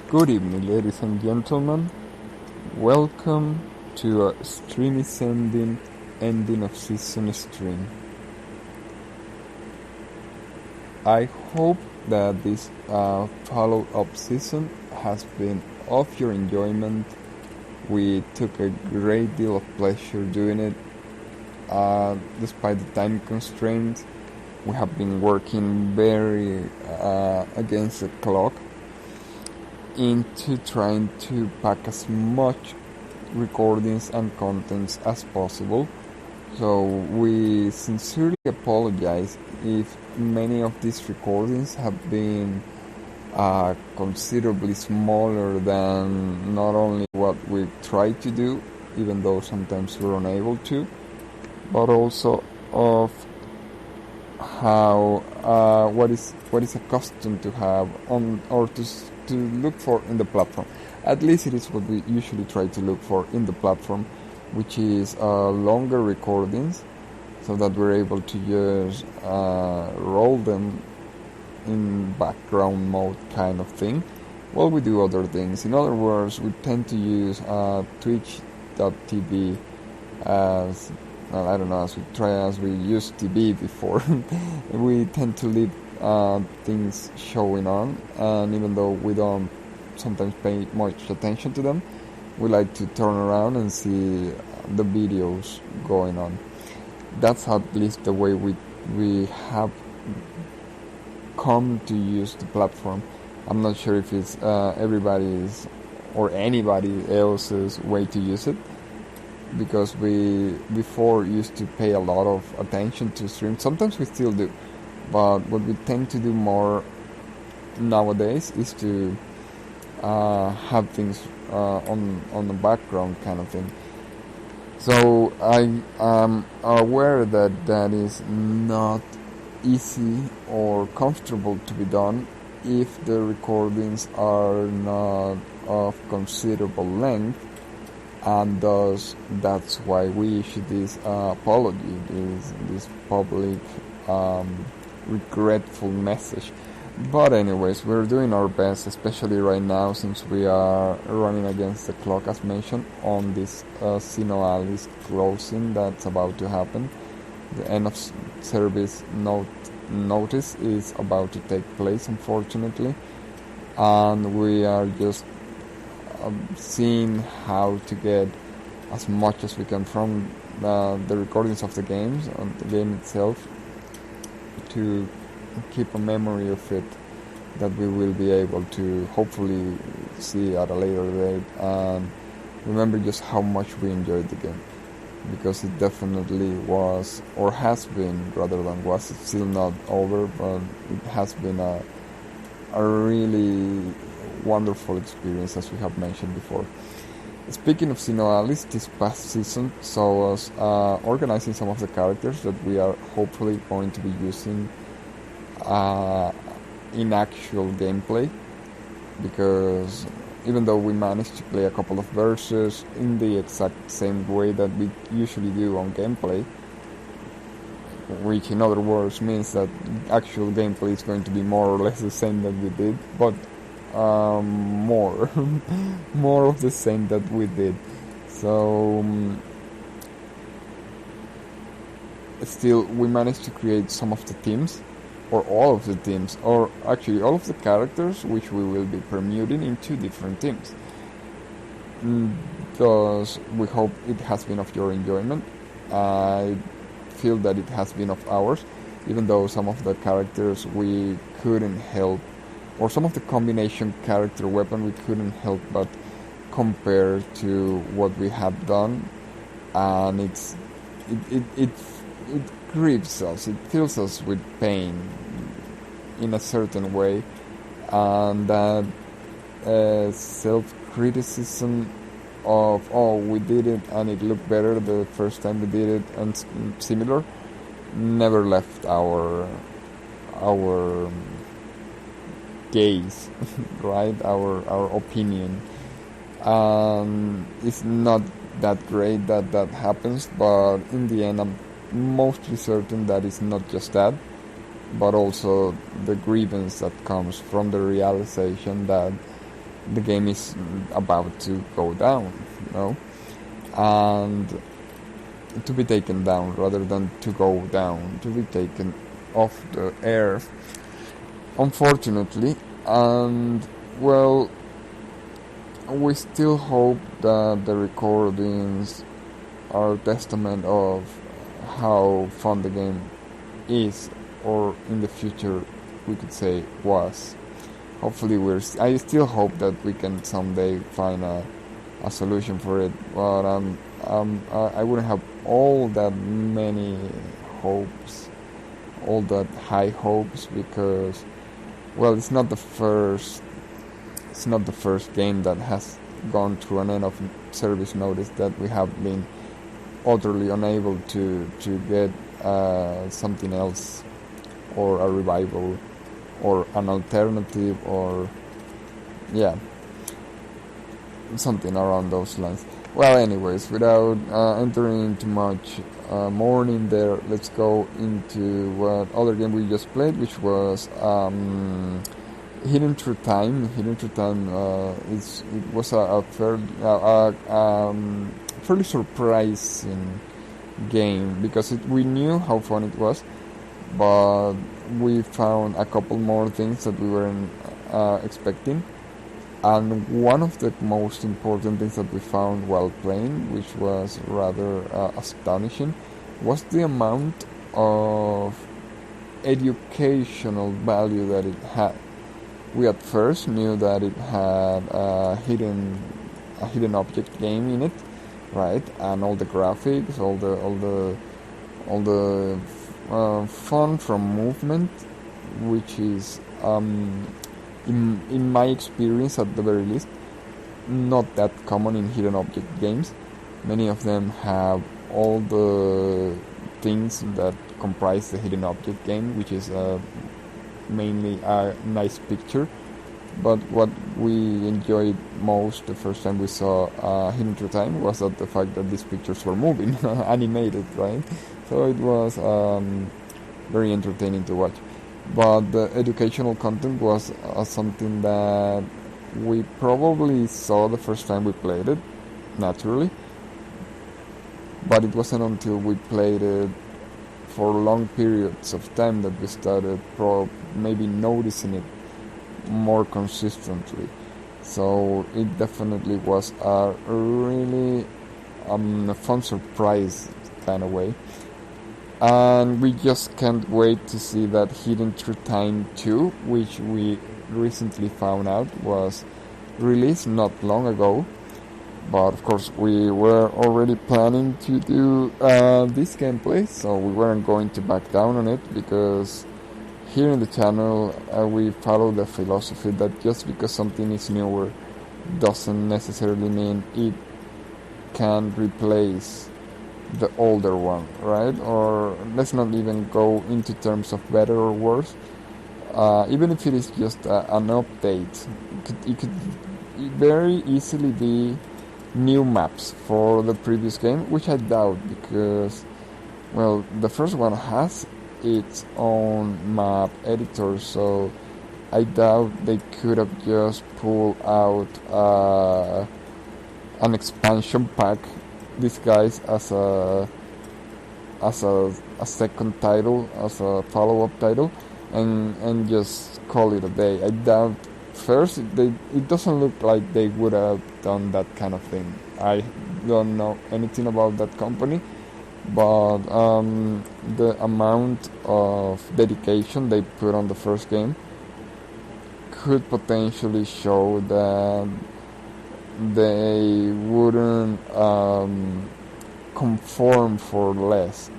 Good evening, ladies and gentlemen. Welcome to a stream is ending of season stream. I hope that this follow-up season has been of your enjoyment. We took a great deal of pleasure doing it, despite the time constraints. We have been working very against the clock into trying to pack as much recordings and contents as possible. So we sincerely apologize if many of these recordings have been considerably smaller than not only what we try to do, even though sometimes we're unable to, but also of how what is accustomed to have on or to look for in the platform. At least it is what we usually try to look for in the platform, which is longer recordings, so that we're able to just roll them in background mode kind of thing while we do other things. In other words, we tend to use twitch.tv as I don't know, as we used to be before. We tend to leave things showing on, and even though we don't sometimes pay much attention to them, we like to turn around and see the videos going on. That's at least the way we have come to use the platform. I'm not sure if it's everybody's or anybody else's way to use it, because we before used to pay a lot of attention to streams. Sometimes we still do, but what we tend to do more nowadays is to have things on the background kind of thing. So I am aware that is not easy or comfortable to be done if the recordings are not of considerable length, and thus that's why we issue this apology, this public regretful message. But anyways, we're doing our best, especially right now since we are running against the clock, as mentioned, on this Sinoalis closing that's about to happen. The end of service notice is about to take place, unfortunately, and we are just seeing how to get as much as we can from the recordings of the games and the game itself, to keep a memory of it that we will be able to hopefully see at a later date, and remember just how much we enjoyed the game, because it definitely was, or has been rather than was, it's still not over, but it has been a really wonderful experience, as we have mentioned before. Speaking of Sinoalis, this past season saw us organizing some of the characters that we are hopefully going to be using in actual gameplay, because even though we managed to play a couple of verses in the exact same way that we usually do on gameplay, which in other words means that actual gameplay is going to be more or less the same that we did, but more more of the same that we did. So still we managed to create some of the teams, or all of the teams, or actually all of the characters, which we will be permuting into different teams. Thus we hope it has been of your enjoyment. I feel that it has been of ours, even though some of the characters we couldn't help, or some of the combination character weapon we couldn't help but compare to what we had done, and it grieves us, it fills us with pain in a certain way, and that self-criticism of, oh, we did it and it looked better the first time we did it, and similar, never left our gaze, right? Our opinion. It's not that great that happens, but in the end, I'm mostly certain that it's not just that, but also the grievance that comes from the realization that the game is about to go down, and to be taken down rather than to go down, to be taken off the air, unfortunately. And well, we still hope that the recordings are a testament of how fun the game is, or in the future we could say was. Hopefully I still hope that we can someday find a solution for it, but I wouldn't have all that many hopes, all that high hopes, because well, it's not the first game that has gone through an end of service notice that we have been utterly unable to get something else, or a revival, or an alternative, or something around those lines. Well, anyways, without entering into much more in there, let's go into what other game we just played, which was Hidden Through Time. Hidden Through Time it was a fairly surprising game, because we knew how fun it was, but we found a couple more things that we weren't expecting. And one of the most important things that we found while playing, which was rather astonishing, was the amount of educational value that it had. We at first knew that it had a hidden object game in it, right? And all the graphics, all the fun from movement, which is in my experience, at the very least, not that common in hidden object games. Many of them have all the things that comprise the hidden object game, which is mainly a nice picture. But what we enjoyed most the first time we saw Hidden Through Time was that the fact that these pictures were moving, animated, right? So it was very entertaining to watch. But the educational content was something that we probably saw the first time we played it, naturally. But it wasn't until we played it for long periods of time that we started maybe noticing it more consistently. So it definitely was a really fun surprise kind of way. And we just can't wait to see that Hidden Through Time 2, which we recently found out was released not long ago. But of course we were already planning to do this gameplay, so we weren't going to back down on it, because here in the channel we follow the philosophy that just because something is newer doesn't necessarily mean it can replace the older one, right? Or let's not even go into terms of better or worse. Even if it is just an update, it could very easily be new maps for the previous game, which I doubt, because well, the first one has its own map editor, so I doubt they could have just pulled out an expansion pack disguised as a second title, as a follow-up title, and just call it a day. I doubt. First, it doesn't look like they would have done that kind of thing. I don't know anything about that company, but the amount of dedication they put on the first game could potentially show that they wouldn't conform for less,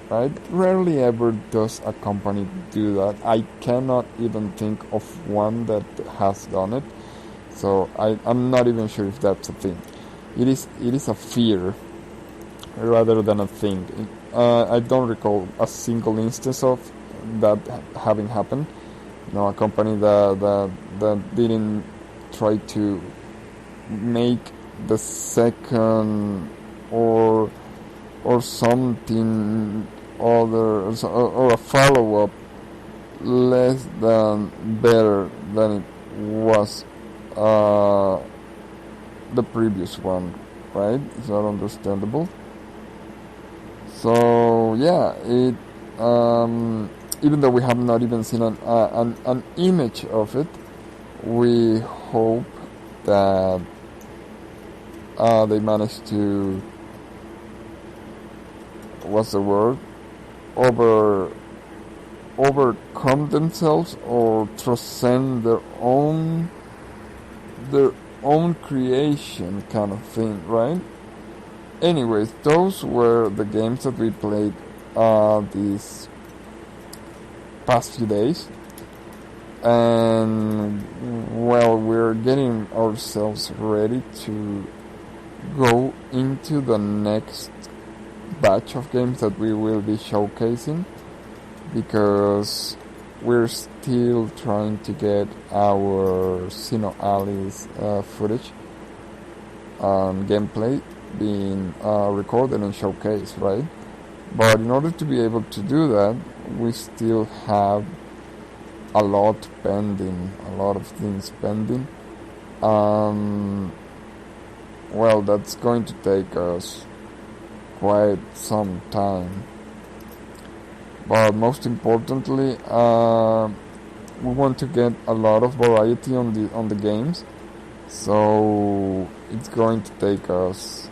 right? Rarely ever does a company do that. I cannot even think of one that has done it, so I'm not even sure if that's a thing. It is a fear rather than a thing. I don't recall a single instance of that having happened. A company that didn't try to make the second or something other, or a follow-up less than better than it was uh, the previous one, right? Is that understandable? So yeah, it even though we have not even seen an image of it, we hope that they managed to, what's the word, overcome themselves or transcend their own creation, kind of thing, right? Anyways, those were the games that we played these past few days, and well, we're getting ourselves ready to go into the next batch of games that we will be showcasing, because we're still trying to get our Sino Alice footage and gameplay being recorded and showcased, right? But in order to be able to do that, we still have a lot pending, a lot of things pending. Well, that's going to take us quite some time. But most importantly, we want to get a lot of variety on the games. So it's going to take us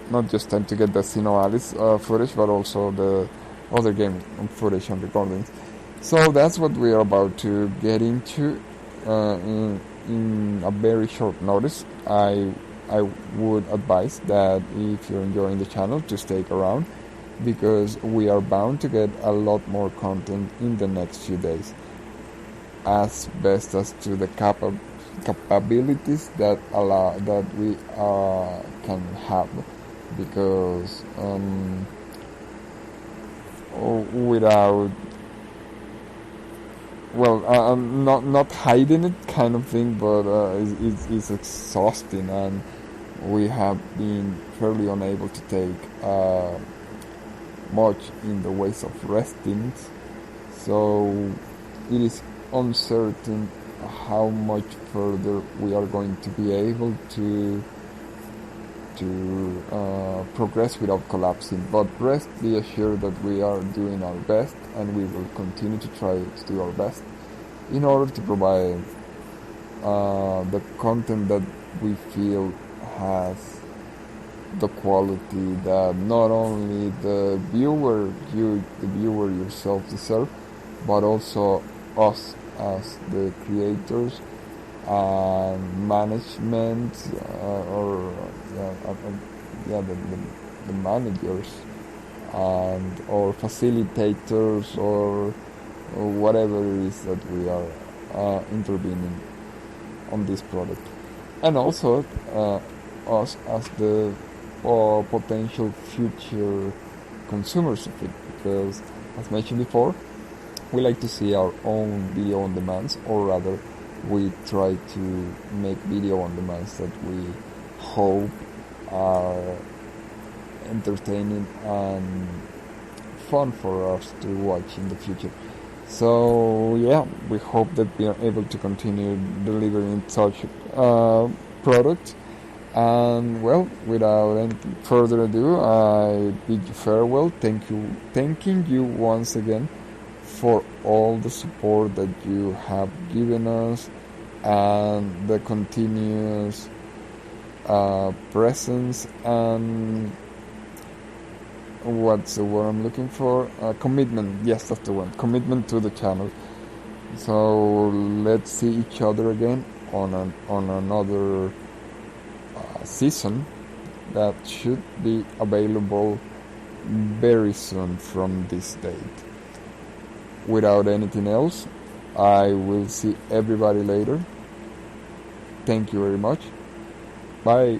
not just time to get the Sino Alice footage, but also the other game footage and recordings. So that's what we are about to get into in a very short notice. I would advise that if you're enjoying the channel, to stay around, because we are bound to get a lot more content in the next few days, as best as to the capabilities that we can have, because without, well, not hiding it, kind of thing, but it's exhausting, and we have been fairly unable to take much in the ways of resting. So it is uncertain how much further we are going to be able to progress without collapsing. But rest be assured that we are doing our best, and we will continue to try to do our best in order to provide the content that we feel has the quality that not only the viewer yourself deserve, but also us as the creators and management, the managers and or facilitators, or whatever it is that we are intervening on this product, and also us as the potential future consumers of it, because as mentioned before, we like to see our own video on demands, or rather we try to make video on demands that we hope are entertaining and fun for us to watch in the future. So yeah, we hope that we are able to continue delivering such products. And well, without any further ado, I bid you farewell. Thanking you once again for all the support that you have given us, and the continuous presence, and what's the word I'm looking for? Commitment. Yes, that's the one. Commitment to the channel. So let's see each other again on another season that should be available very soon from this date. Without anything else, I will see everybody later. Thank you very much. Bye.